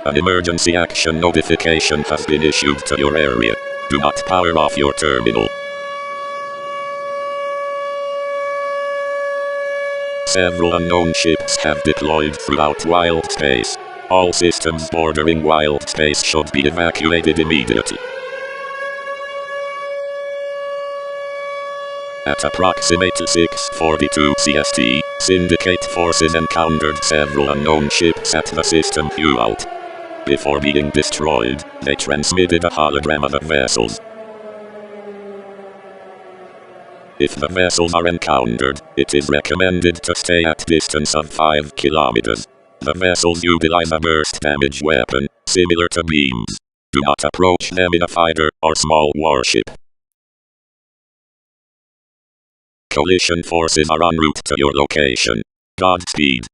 An emergency action notification has been issued to your area. Do not power off your terminal. Several unknown ships have deployed throughout wild space. All systems bordering wild space should be evacuated immediately. At approximately 6:42 CST, Syndicate forces encountered several unknown ships at the system hull. Before being destroyed, they transmitted a hologram of the vessels. If the vessels are encountered, it is recommended to stay at distance of 5 kilometers. The vessels utilize a burst damage weapon, similar to beams. Do not approach them in a fighter or small warship. Coalition forces are en route to your location. Godspeed.